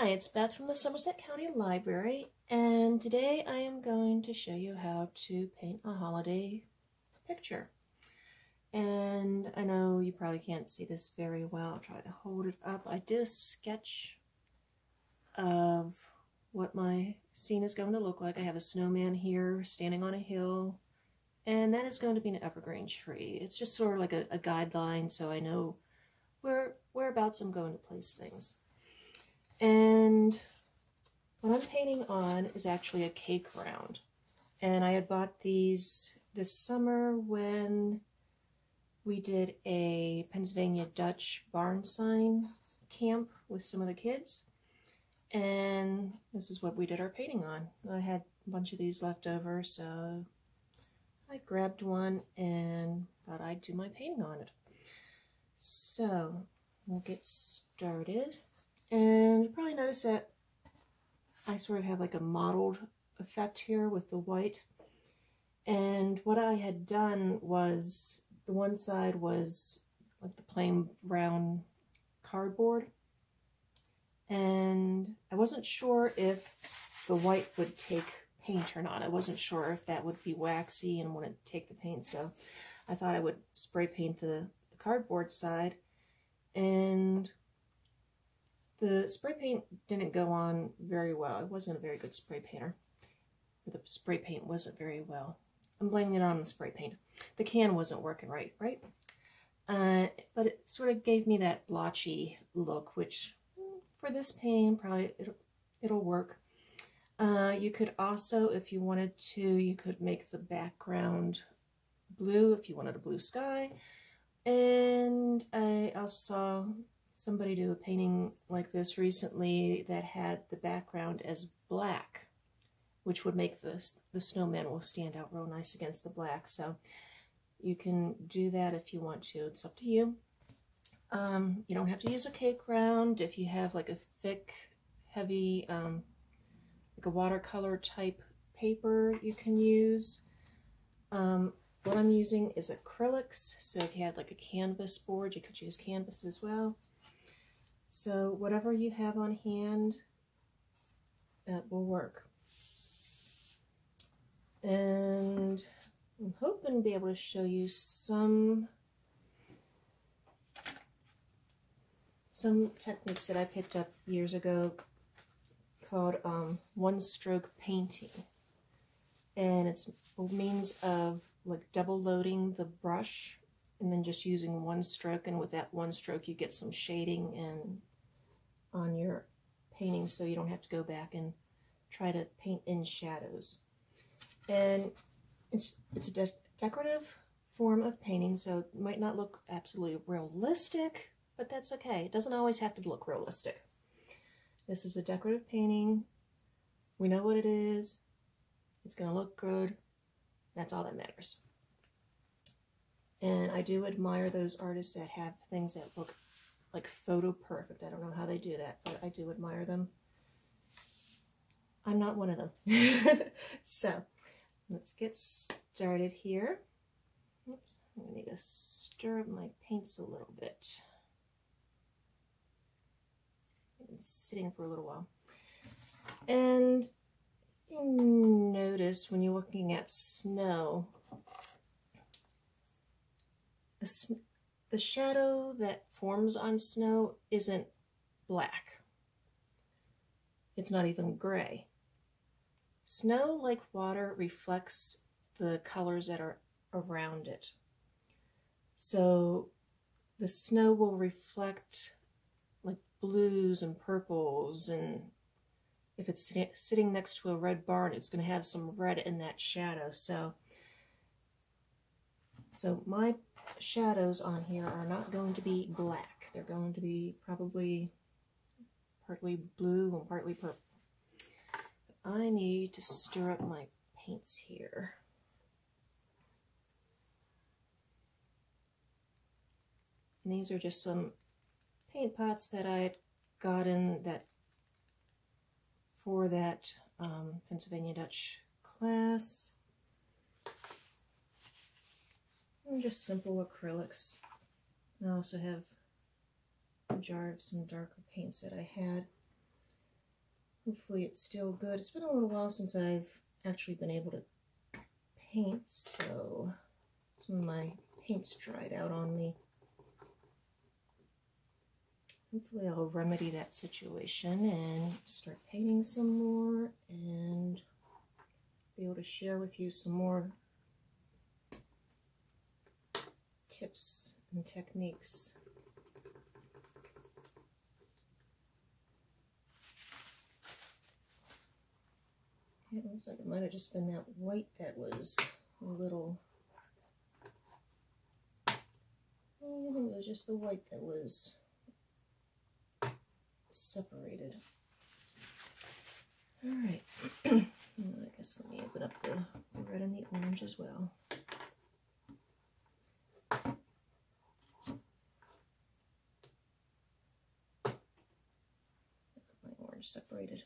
Hi, it's Beth from the Somerset County Library, and today I am going to show you how to paint a holiday picture. And I know you probably can't see this very well. I'll try to hold it up. I did a sketch of what my scene is going to look like. I have a snowman here standing on a hill, and that is going to be an evergreen tree. It's just sort of like a guideline so I know whereabouts I'm going to place things. And what I'm painting on is actually a cake round. And I had bought these this summer when we did a Pennsylvania Dutch barn sign camp with some of the kids. And this is what we did our painting on. I had a bunch of these left over, so I grabbed one and thought I'd do my painting on it. So we'll get started. And you probably notice that I sort of have like a mottled effect here with the white. And what I had done was, the one side was like the plain brown cardboard. And I wasn't sure if the white would take paint or not. I wasn't sure if that would be waxy and wouldn't take the paint. So I thought I would spray paint the cardboard side. And the spray paint didn't go on very well. I wasn't a very good spray painter. The spray paint wasn't very well. I'm blaming it on the spray paint. The can wasn't working right? But it sort of gave me that blotchy look, which for this painting, probably it'll work. You could also, if you wanted to, you could make the background blue if you wanted a blue sky. And I also saw somebody do a painting like this recently that had the background as black, which would make the snowman will stand out real nice against the black. So you can do that if you want to. It's up to you. You don't have to use a cake round. If you have like a thick, heavy, like a watercolor type paper, you can use. What I'm using is acrylics. So if you had like a canvas board, you could use canvas as well. So whatever you have on hand, that will work. And I'm hoping to be able to show you some techniques that I picked up years ago called one-stroke painting. And it's a means of like double loading the brush and then just using one stroke, and with that one stroke you get some shading and on your painting, so you don't have to go back and try to paint in shadows. And it's a decorative form of painting, so it might not look absolutely realistic, but that's okay. It doesn't always have to look realistic. This is a decorative painting. We know what it is. It's going to look good. That's all that matters. And I do admire those artists that have things that look like photo perfect. I don't know how they do that, but I do admire them. I'm not one of them. So let's get started here. Oops, I'm going to need to stir up my paints a little bit. It's sitting for a little while. And you notice when you're looking at snow, the shadow that forms on snow isn't black. It's not even gray. Snow, like water, reflects the colors that are around it. So the snow will reflect like blues and purples, and if it's sitting next to a red barn, it's going to have some red in that shadow. So my shadows on here are not going to be black. They're going to be probably partly blue and partly purple. But I need to stir up my paints here. And these are just some paint pots that I had gotten for that Pennsylvania Dutch class. And just simple acrylics. I also have a jar of some darker paints that I had. Hopefully it's still good. It's been a little while since I've actually been able to paint, so some of my paint's dried out on me. Hopefully I'll remedy that situation and start painting some more and be able to share with you some more tips and techniques. It looks like it might have just been that white that was a little, I think it was just the white that was separated. All right, I guess let me open up the red and the orange as well. My orange separated.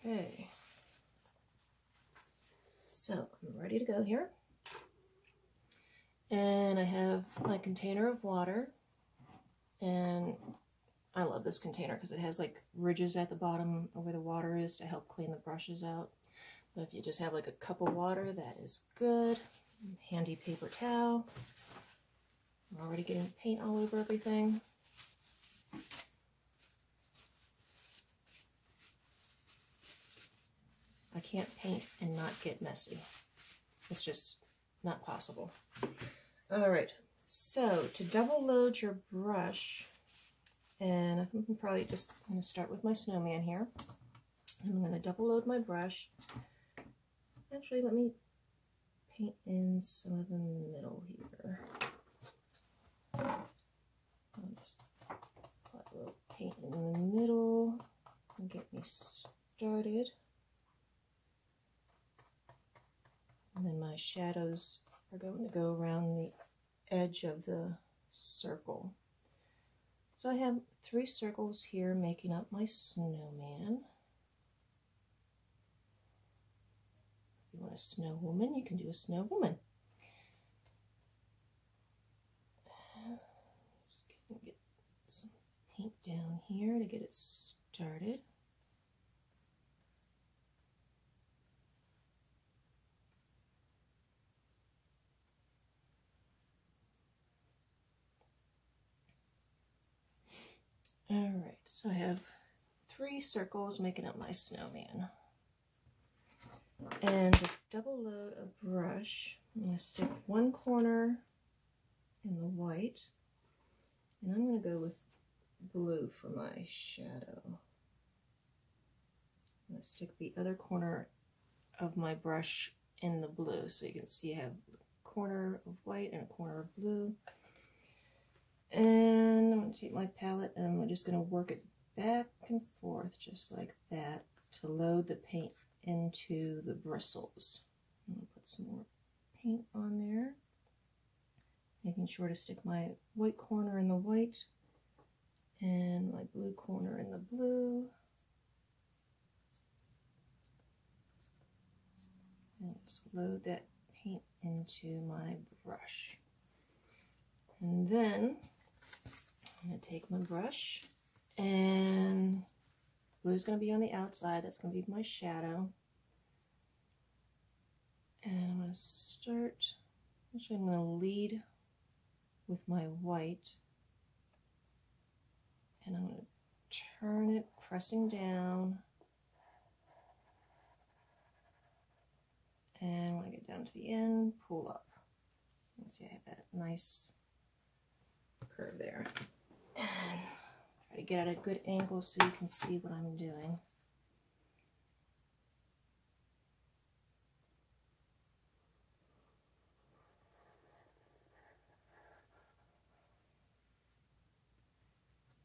Okay, so I'm ready to go here, and I have my container of water, and I love this container because it has like ridges at the bottom of where the water is to help clean the brushes out. But if you just have like a cup of water, that is good. Handy paper towel. I'm already getting paint all over everything. I can't paint and not get messy. It's just not possible. All right, so to double load your brush, and I think I'm probably just going to start with my snowman here. I'm going to double load my brush. Actually, let me paint in some of the middle here. I'll just put a little paint in the middle and get me started. And then my shadows are going to go around the edge of the circle. So I have 3 circles here making up my snowman. If you want a snow woman, you can do a snow woman. Just gonna get some paint down here to get it started. All right, so I have 3 circles making up my snowman. And to double load a brush, I'm going to stick one corner in the white, and I'm going to go with blue for my shadow. I'm going to stick the other corner of my brush in the blue, so you can see I have a corner of white and a corner of blue. And I'm going to take my palette and I'm just going to work it back and forth just like that to load the paint into the bristles. I'm going to put some more paint on there, making sure to stick my white corner in the white and my blue corner in the blue. And just load that paint into my brush. And then I'm going to take my brush, and blue's going to be on the outside. That's going to be my shadow. And I'm going to start, actually I'm going to lead with my white. And I'm going to turn it, pressing down. And when I get down to the end, pull up. You can see I have that nice curve there. And try to get at a good angle so you can see what I'm doing.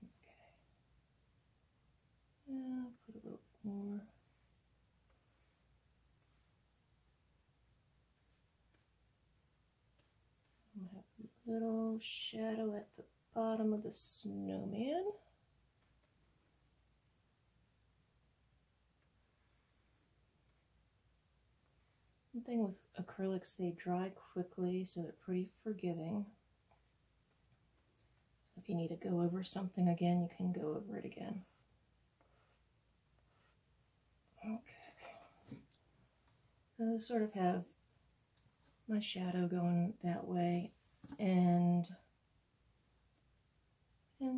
Okay. I'll put a little bit more. I'm gonna have a little shadow at the bottom of the snowman. thing with acrylics, they dry quickly, so they're pretty forgiving. If you need to go over something again, you can go over it again. Okay. I sort of have my shadow going that way, and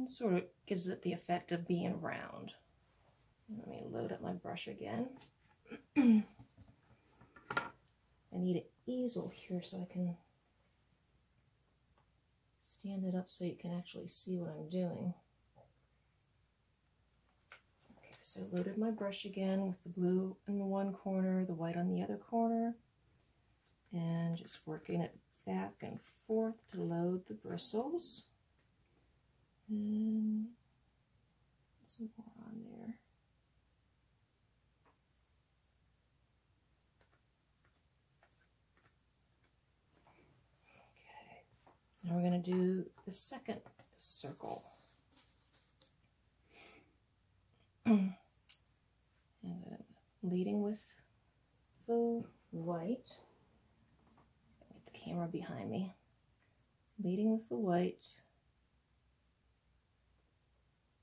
sort of gives it the effect of being round. Let me load up my brush again. I need an easel here so I can stand it up so you can actually see what I'm doing. Okay, so I loaded my brush again with the blue in the one corner, the white on the other corner, and just working it back and forth to load the bristles. And some more on there. Okay, now we're going to do the second circle. And leading with the white. Get the camera behind me. Leading with the white.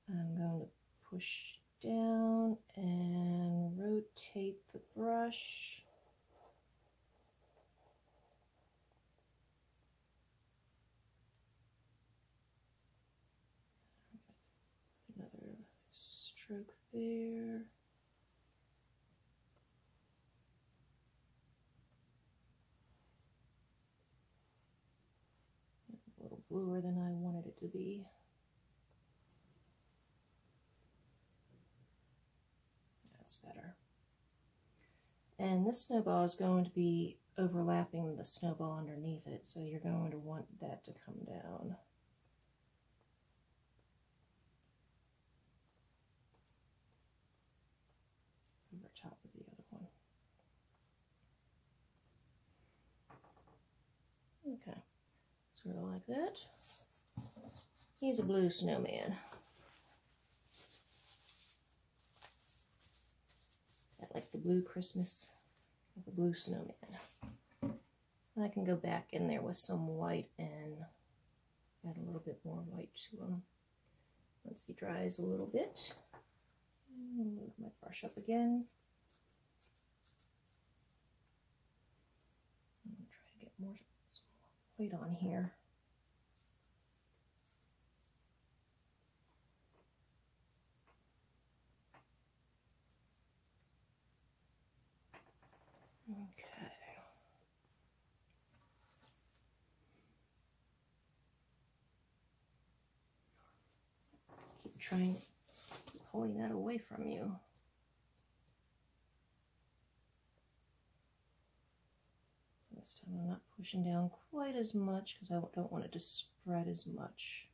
I'm going to push down and rotate the brush. Another stroke there. A little bluer than I wanted it to be. Better. And this snowball is going to be overlapping the snowball underneath it, so you're going to want that to come down. Over top of the other one. Okay, sort of like that. He's a blue snowman. Like the blue Christmas, like a blue snowman. I can go back in there with some white and add a little bit more white to him once he dries a little bit. Move my brush up again. I'm going to try to get some more white on here. Okay. Keep trying, pulling that away from you. This time I'm not pushing down quite as much because I don't want it to spread as much.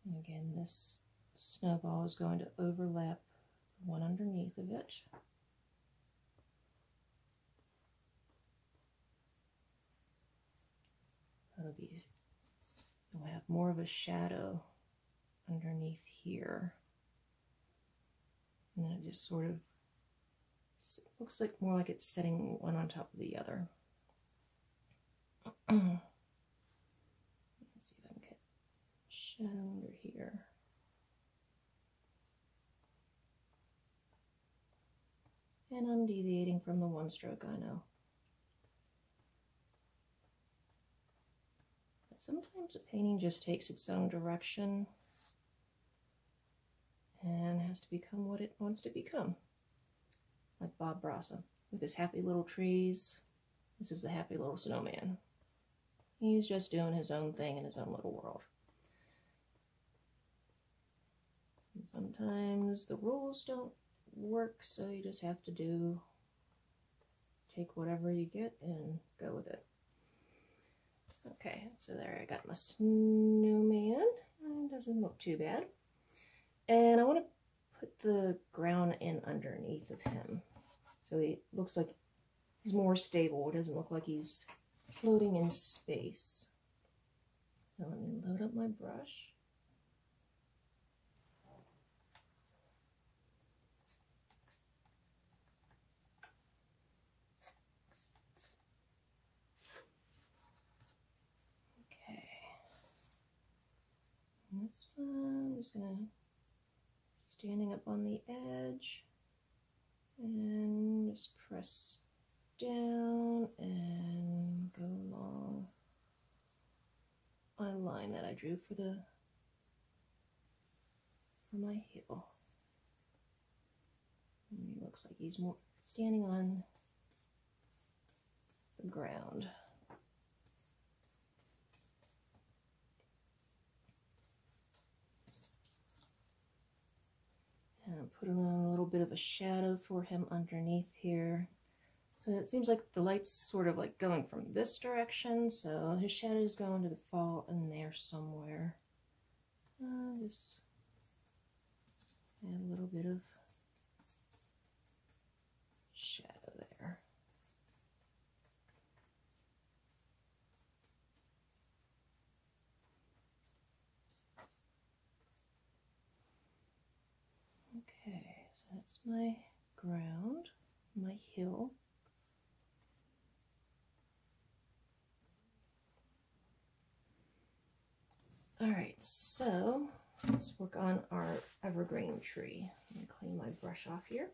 And again, this snowball is going to overlap the one underneath of it. You'll have more of a shadow underneath here. And then it just sort of looks like more like it's setting one on top of the other. Let's see if I can get shadow under here. And I'm deviating from the one stroke, I know. But sometimes a painting just takes its own direction and has to become what it wants to become. Like Bob Brassa with his happy little trees. This is the happy little snowman. He's just doing his own thing in his own little world. And sometimes the rules don't work, so you just have to take whatever you get and go with it. Okay, so there I got my snowman. It doesn't look too bad. And I want to put the ground in underneath of him. So he looks like he's more stable. It doesn't look like he's floating in space. Now let me load up my brush. Okay. And this one, I'm just gonna standing up on the edge and just press down and go along my line that I drew for my heel. And he looks like he's more standing on the ground. And put on a little bit of a shadow for him underneath here. So it seems like the light's sort of like going from this direction, so his shadow is going to fall in there somewhere. Just add a little bit of shadow there. Okay, so that's my ground, my hill. All right, so let's work on our evergreen tree. Let me clean my brush off here.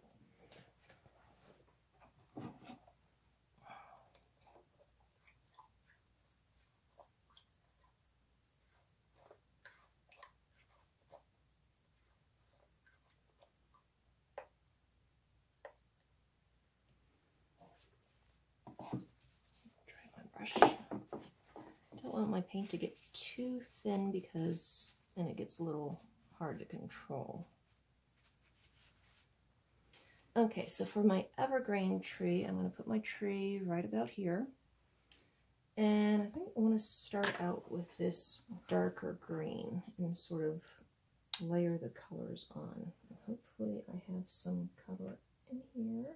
Try my brush. Don't want my paint to get too thin because then it gets a little hard to control. Okay, so for my evergreen tree, I'm going to put my tree right about here. And I think I want to start out with this darker green and sort of layer the colors on. Hopefully I have some color in here.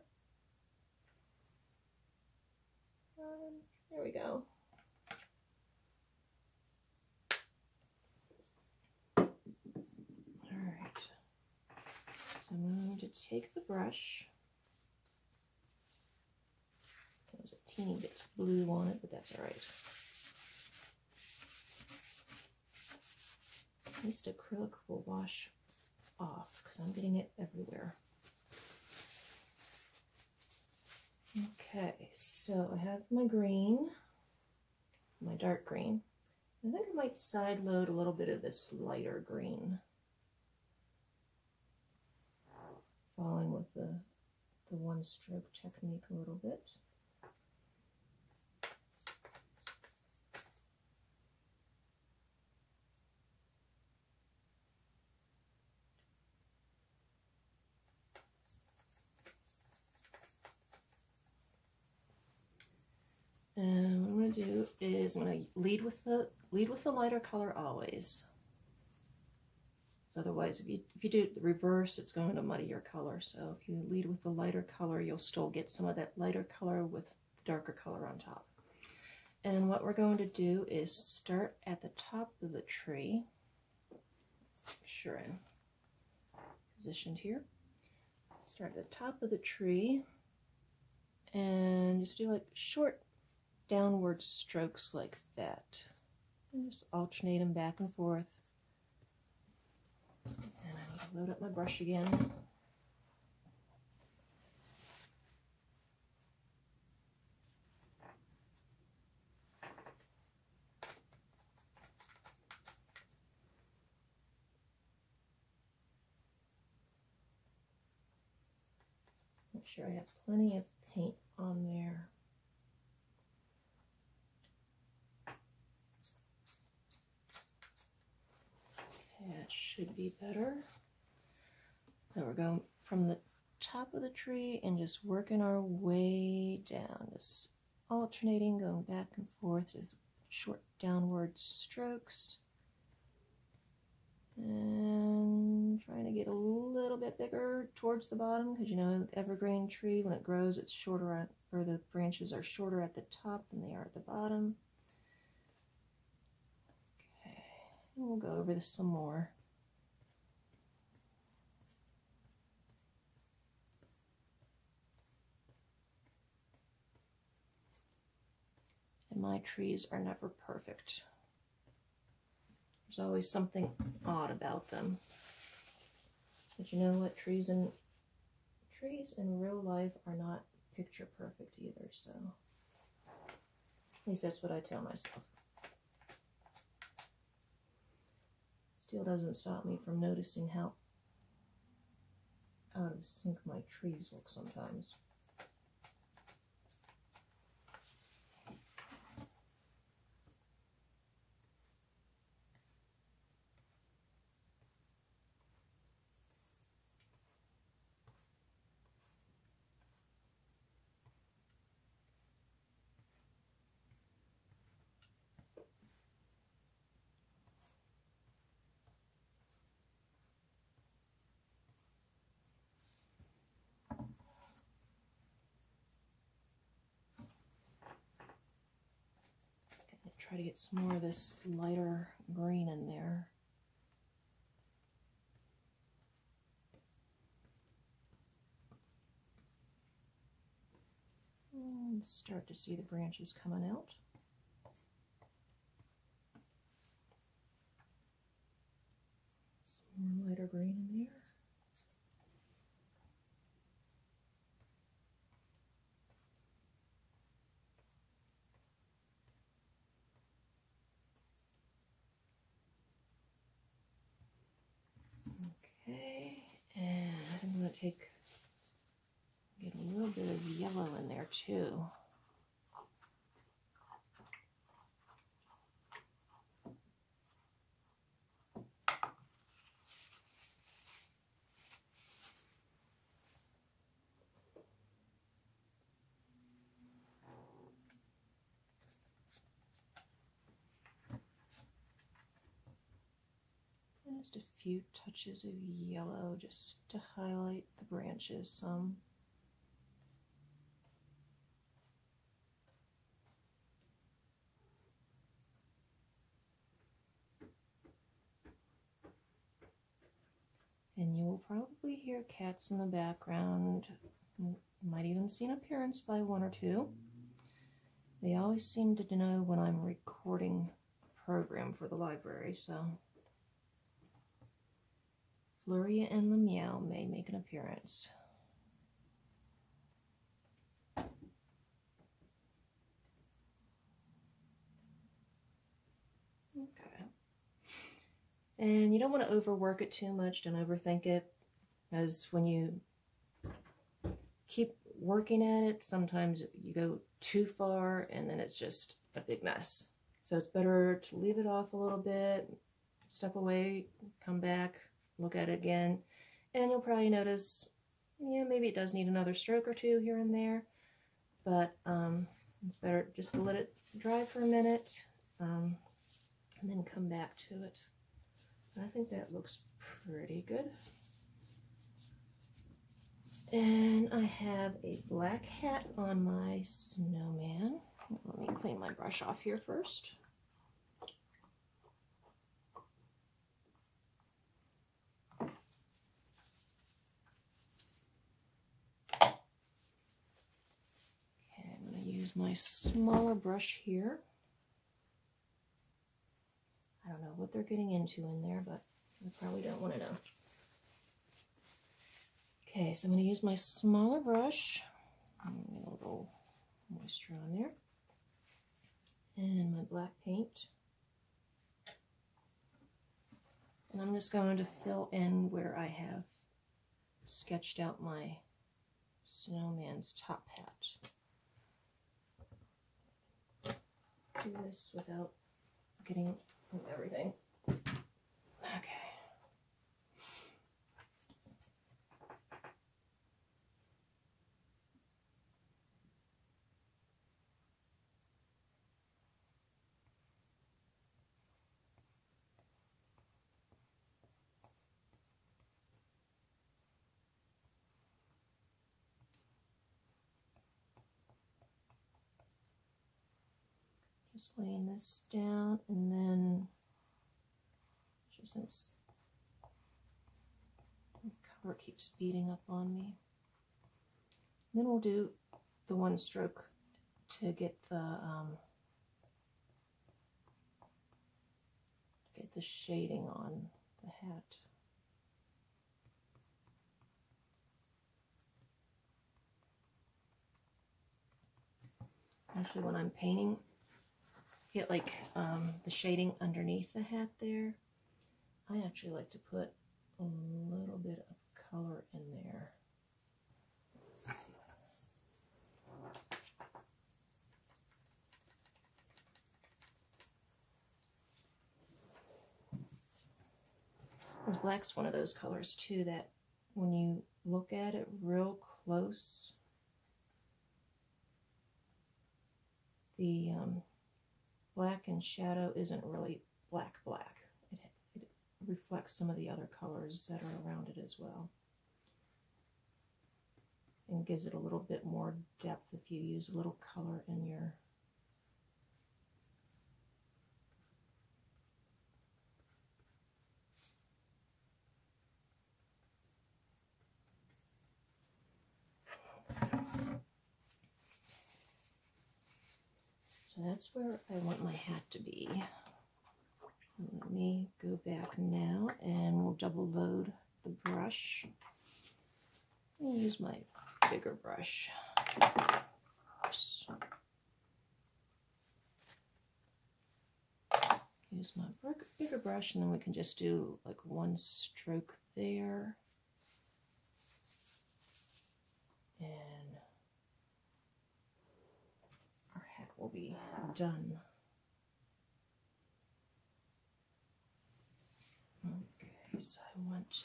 There we go. Alright, so I'm going to take the brush. There's a teeny bit of blue on it, but that's alright. At least acrylic will wash off because I'm getting it everywhere. Okay, so I have my green, my dark green. I think I might side load a little bit of this lighter green, following with the one stroke technique a little bit. And what I'm going to do is I'm going to lead with the lighter color always. So otherwise, if you do it the reverse, it's going to muddy your color. So if you lead with the lighter color, you'll still get some of that lighter color with the darker color on top. And what we're going to do is start at the top of the tree. Let's make sure I'm positioned here. Start at the top of the tree and just do like short downward strokes like that. And just alternate them back and forth. And I need to load up my brush again. Make sure I have plenty of paint on there. Okay, that should be better. So we're going from the top of the tree and just working our way down, just alternating, going back and forth with short downward strokes. And trying to get a little bit bigger towards the bottom, because you know the evergreen tree, when it grows, it's shorter at, or the branches are shorter at the top than they are at the bottom. Okay. go over this some more. And my trees are never perfect. There's always something odd about them. But you know what? Trees in real life are not picture perfect either, so at least that's what I tell myself. Still doesn't stop me from noticing how out of sync my trees look sometimes. Try to get some more of this lighter green in there. And start to see the branches coming out. Some more lighter green in there. Okay, and I'm going to get a little bit of yellow in there too. Just a few touches of yellow just to highlight the branches some. And you will probably hear cats in the background. You might even see an appearance by one or two. They always seem to know when I'm recording a program for the library, so Flurry and the Meow may make an appearance. Okay. And you don't want to overwork it too much, don't overthink it, as when you keep working at it, sometimes you go too far and then it's just a big mess. So it's better to leave it off a little bit, step away, come back, look at it again, and you'll probably notice, yeah, maybe it does need another stroke or two here and there, but it's better just to let it dry for a minute and then come back to it. I think that looks pretty good. And I have a black hat on my snowman. Let me clean my brush off here first. Use my smaller brush here. I don't know what they're getting into in there, but I probably don't want to know. Okay, so I'm going to use my smaller brush. I'm going to get a little moisture on there. And my black paint. And I'm just going to fill in where I have sketched out my snowman's top hat. Do this without getting everything. Okay. Just laying this down, and then Since the color keeps speeding up on me. Then we'll do the one stroke to get the shading on the hat. Actually, when I'm painting, get like the shading underneath the hat there. I actually like to put a little bit of color in there. Let's see. Because black's one of those colors too that when you look at it real close, the black in shadow isn't really black. It reflects some of the other colors that are around it as well. And gives it a little bit more depth if you use a little color in your So that's where I want my hat to be. Let me go back now and we'll double load the brush. I'll use my bigger brush. Oops. Use my bigger brush and then we can just do like one stroke there. And will be done. Okay, so I want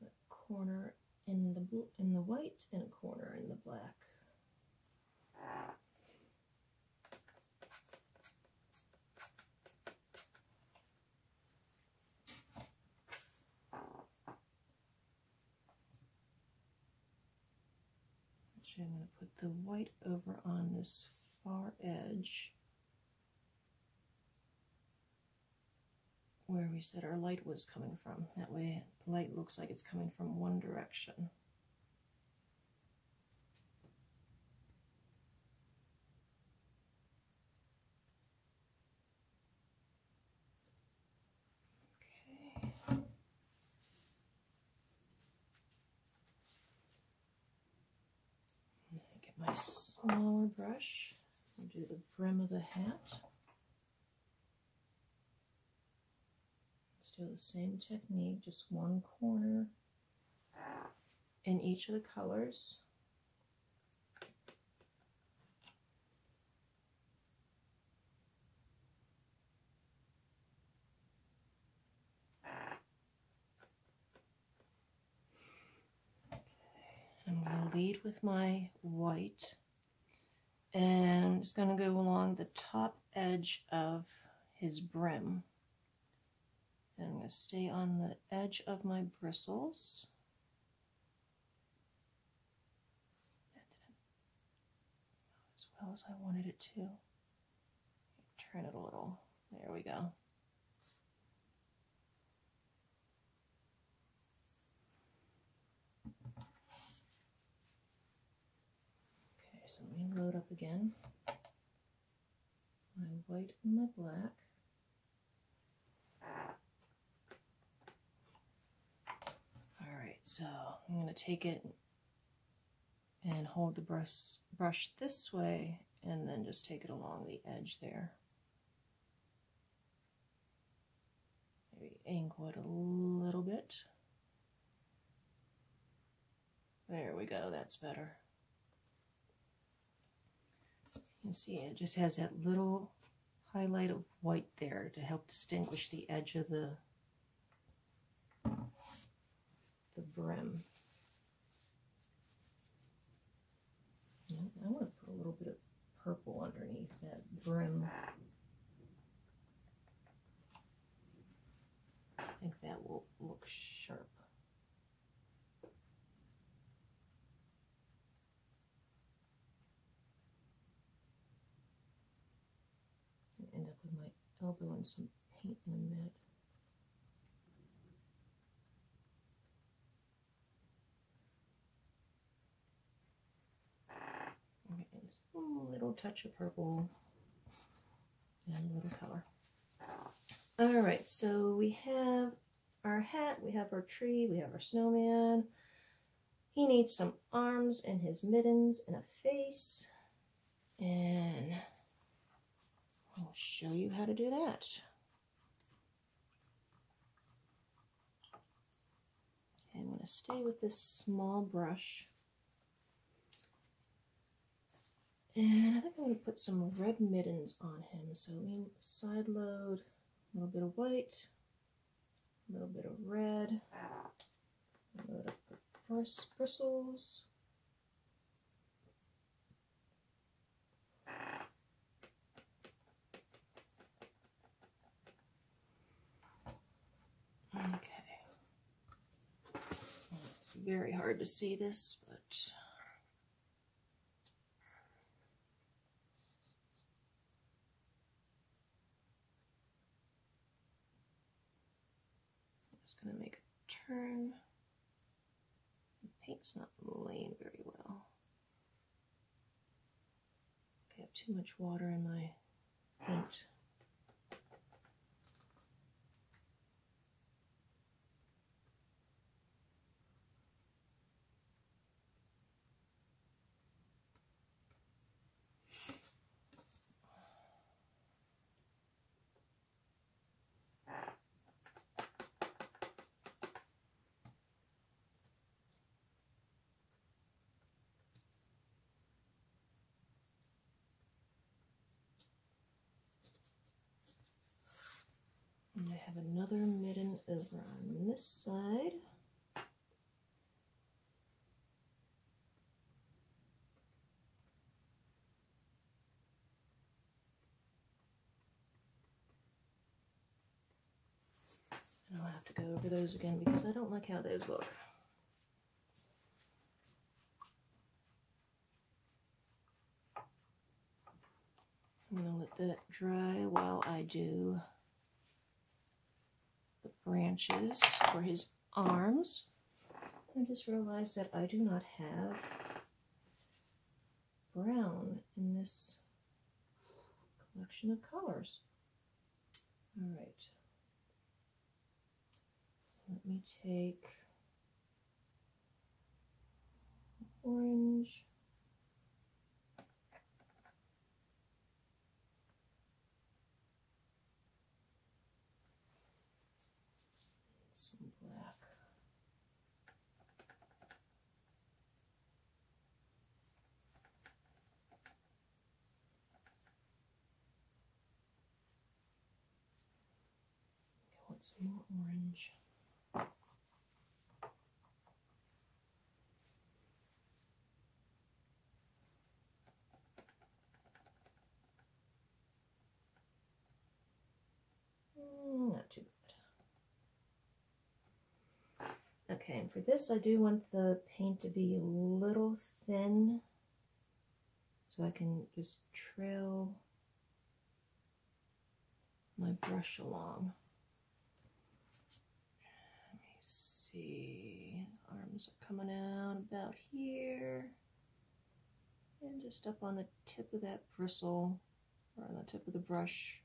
a corner in the blue, in the white, and a corner in the black. Actually, I'm going to put the white over on this far edge where we said our light was coming from. That way the light looks like it's coming from one direction. Okay. Get my smaller brush and do the brim of the hat. Still the same technique, just one corner in each of the colors. I'm going to lead with my white, and I'm just going to go along the top edge of his brim. And I'm going to stay on the edge of my bristles. As well as I wanted it to. Turn it a little. There we go. So let me load up again. My white and my black. Alright, so I'm going to take it and hold the brush this way and then just take it along the edge there. Maybe angle it a little bit. There we go, that's better. You can see it just has that little highlight of white there to help distinguish the edge of the brim. I want to put a little bit of purple underneath that brim. I think that will look sharp. End up with my elbow in some paint in a minute. Okay, just a little touch of purple and a little color. All right, so we have our hat, we have our tree, we have our snowman. He needs some arms and his mittens and a face. And I'll show you how to do that. I'm going to stay with this small brush. And I think I'm going to put some red mittens on him. So let me side load a little bit of white, a little bit of red, a little bit of bristles. Okay. It's very hard to see this, but going to make a turn. The paint's not laying very well. Okay, I have too much water in my paint. And I have another mitten over on this side. And I'll have to go over those again because I don't like how those look. I'm going to let that dry while I do the branches for his arms. I just realized that I do not have brown in this collection of colors. All right. Let me take orange. Some black. I want some more orange. Not too bad. Okay, and for this I do want the paint to be a little thin so I can just trail my brush along. Let me see, arms are coming out about here and just up on the tip of that bristle or on the tip of the brush.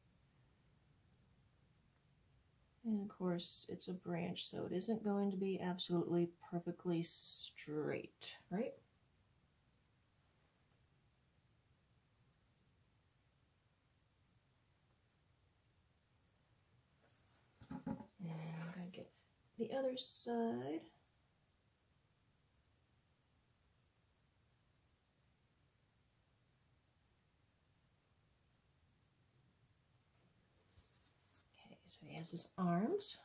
And of course, it's a branch, so it isn't going to be absolutely perfectly straight, right? And I'm going to get the other side. So he has his arms.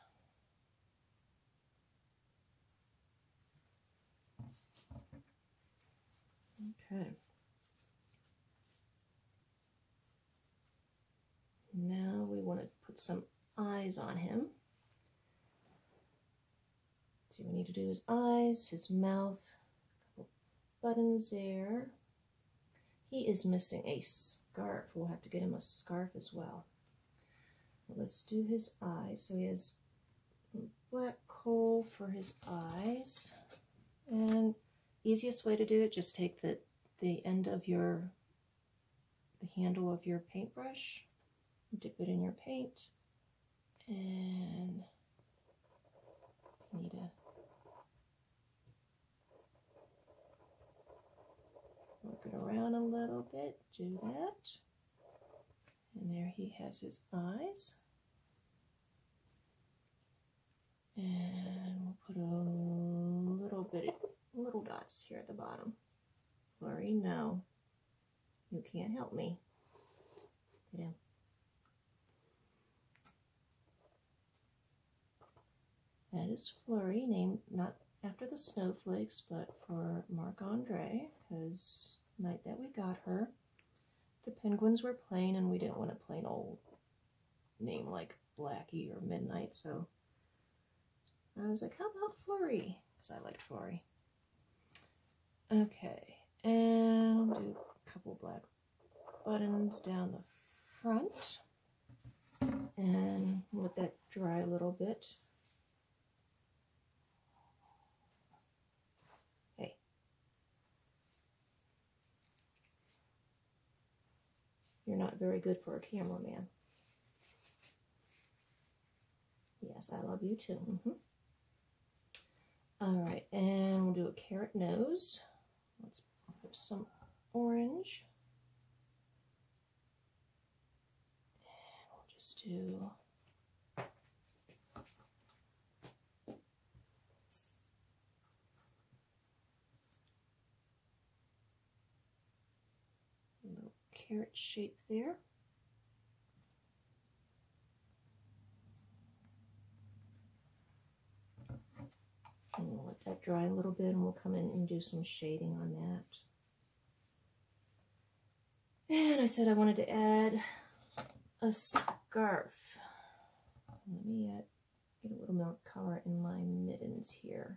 Okay. Now we want to put some eyes on him. So we need to do his eyes, his mouth, a couple buttons there. He is missing a scarf. We'll have to get him a scarf as well. Let's do his eyes. So he has black coal for his eyes. And easiest way to do it, just take the end of the handle of your paintbrush, dip it in your paint, and you need to work it around a little bit, do that. And there he has his eyes. And we'll put little dots here at the bottom. Flurry, no. You can't help me. Yeah. That is Flurry, named not after the snowflakes, but for Marc-Andre, because the night that we got her, the penguins were playing, and we didn't want a plain old name like Blackie or Midnight, so I was like, how about Flurry? Because I liked Flurry. Okay, and I'll do a couple black buttons down the front, and let that dry a little bit. Hey. You're not very good for a cameraman. Yes, I love you too. All right, and we'll do a carrot nose. Let's put some orange. And we'll just do a little carrot shape there. And we'll let that dry a little bit, and we'll come in and do some shading on that. And I said I wanted to add a scarf. Let me get a little more color in my mittens here.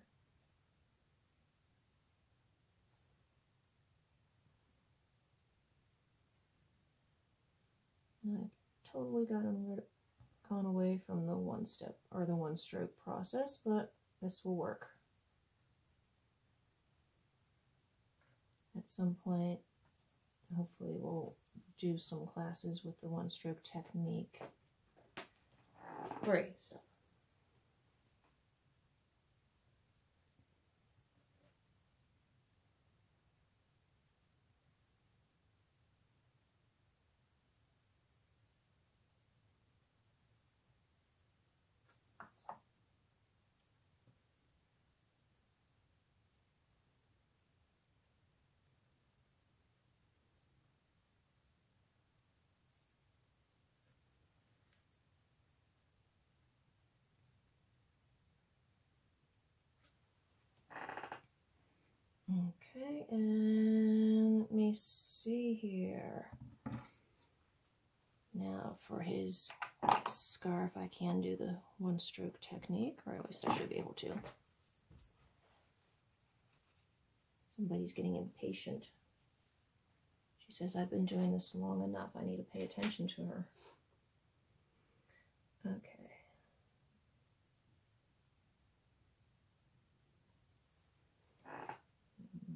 And I've totally gone away from the one-step or the one-stroke process, but this will work. At some point, hopefully we'll do some classes with the one-stroke technique. Great stuff. Okay, and let me see here. Now for his scarf, I can do the one-stroke technique, or at least I should be able to. Somebody's getting impatient. She says, I've been doing this long enough. I need to pay attention to her. Okay.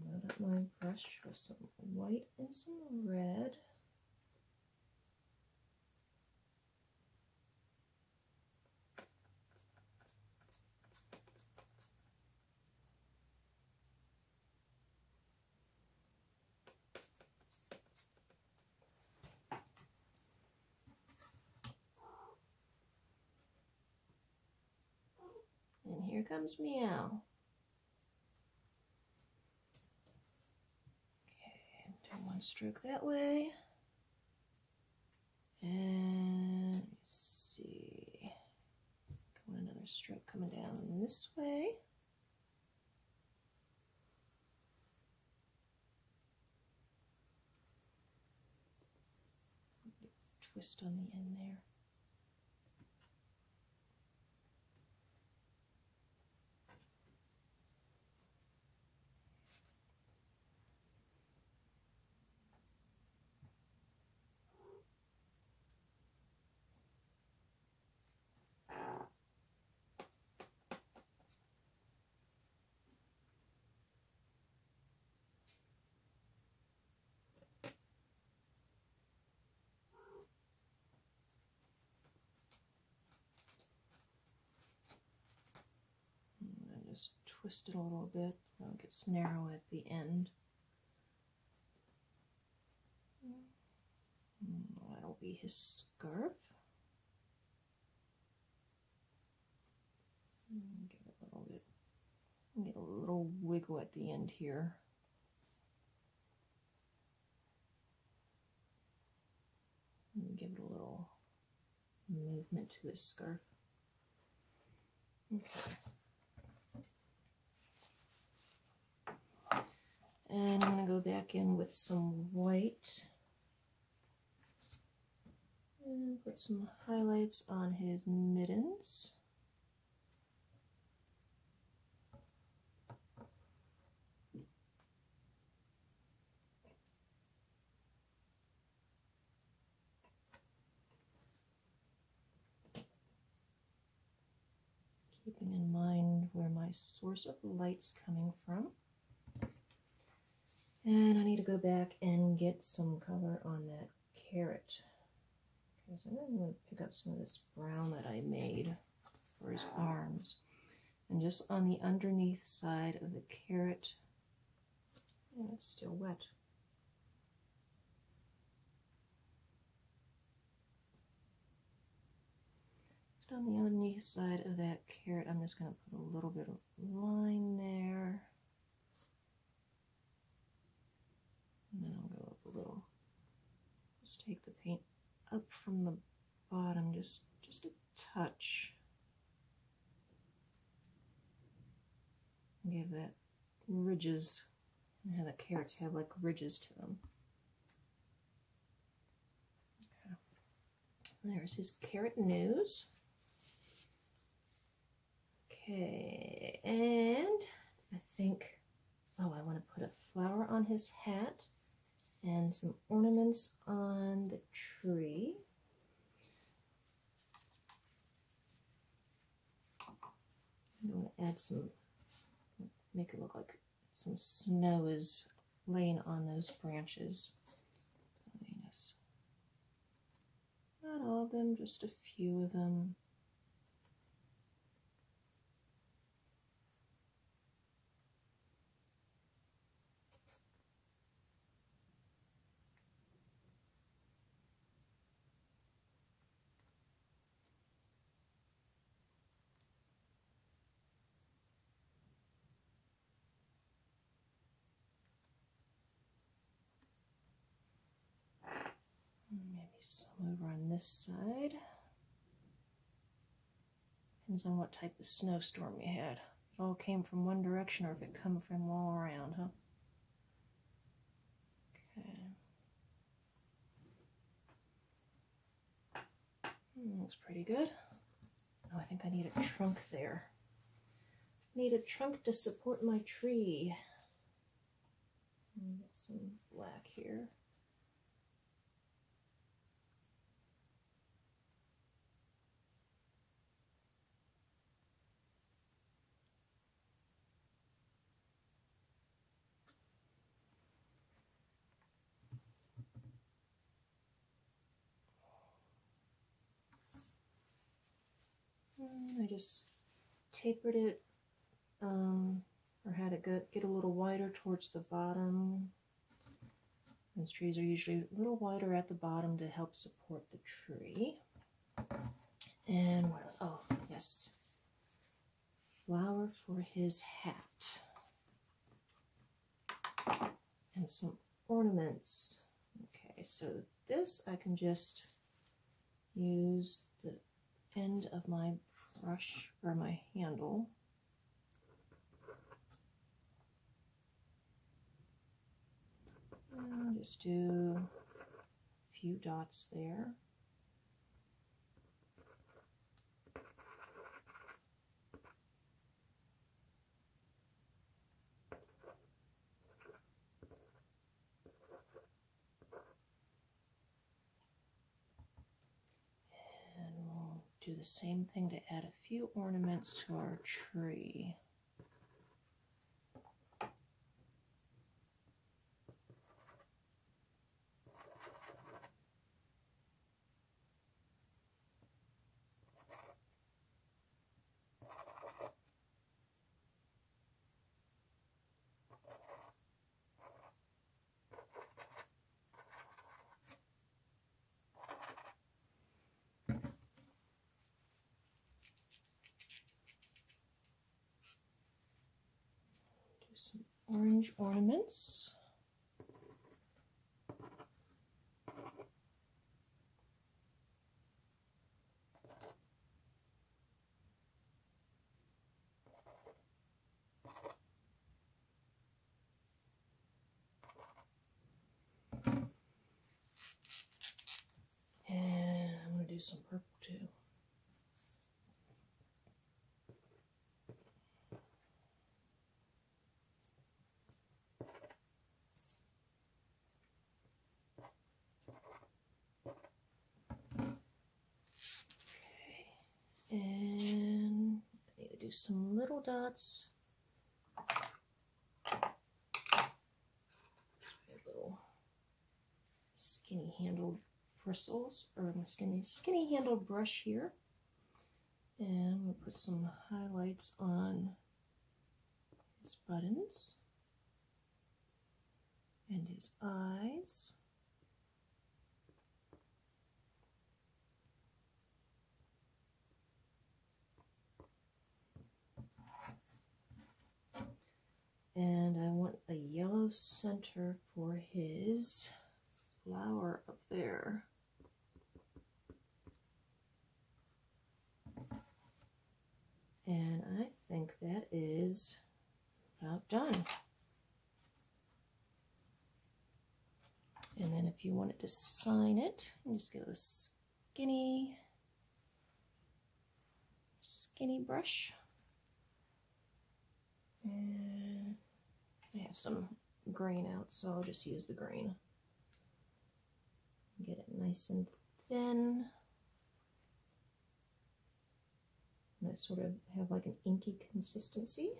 Load up my brush with some white and some red. And here comes Meow. Okay, do one stroke that way. And let me see. Another stroke coming down this way. Twist on the end there. twist it a little bit so it gets narrow at the end. That'll be his scarf. Give it a little bit, get a little wiggle at the end here. And give it a little movement to his scarf. Okay. And I'm going to go back in with some white and put some highlights on his mittens. Keeping in mind where my source of light's coming from. And I need to go back and get some color on that carrot. Okay, so I'm going to pick up some of this brown that I made for his arms. And just on the underneath side of the carrot, and it's still wet. Just on the underneath side of that carrot, I'm just going to put a little bit of line there. And then I'll go up a little. Just take the paint up from the bottom, just a touch. And give that ridges, and how the carrots have like ridges to them. Okay. There's his carrot nose. Okay, and I think, oh, I want to put a flower on his hat and some ornaments on the tree. I'm going to add some, make it look like some snow is laying on those branches. Not all of them, just a few of them. Maybe some over on this side. Depends on what type of snowstorm you had. It all came from one direction or if it come from all around, huh? Okay. Looks pretty good. Oh, I think I need a trunk there. Need a trunk to support my tree. Get some black here. I just tapered it, or had it get a little wider towards the bottom. These trees are usually a little wider at the bottom to help support the tree. And what else? Oh, yes. Flower for his hat. And some ornaments. Okay, so this I can just use the end of my brush or my handle. And just do a few dots there. Do the same thing to add a few ornaments to our tree. orange ornaments. And I'm going to do some purple too. And I need to do some little dots. Little skinny handled bristles, or my skinny handled brush here. And I'm going to put some highlights on his buttons and his eyes. And I want a yellow center for his flower up there. And I think that is about done. And then if you wanted to sign it, you just get a skinny brush. And I have some grain out, so I'll just use the grain. Get it nice and thin. And I sort of have like an inky consistency.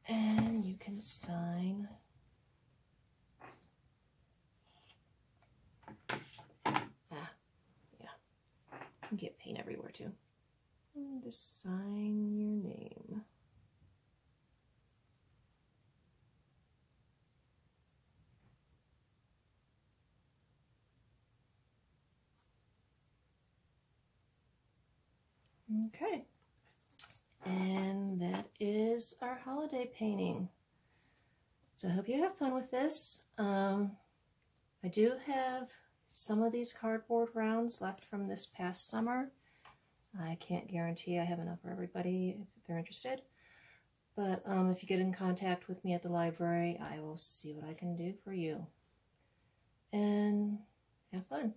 And you can sign you can get paint everywhere too. And just sign your name. Okay, and that is our holiday painting. So I hope you have fun with this. I do have some of these cardboard rounds left from this past summer. I can't guarantee I have enough for everybody if they're interested. But if you get in contact with me at the library, I will see what I can do for you. And have fun.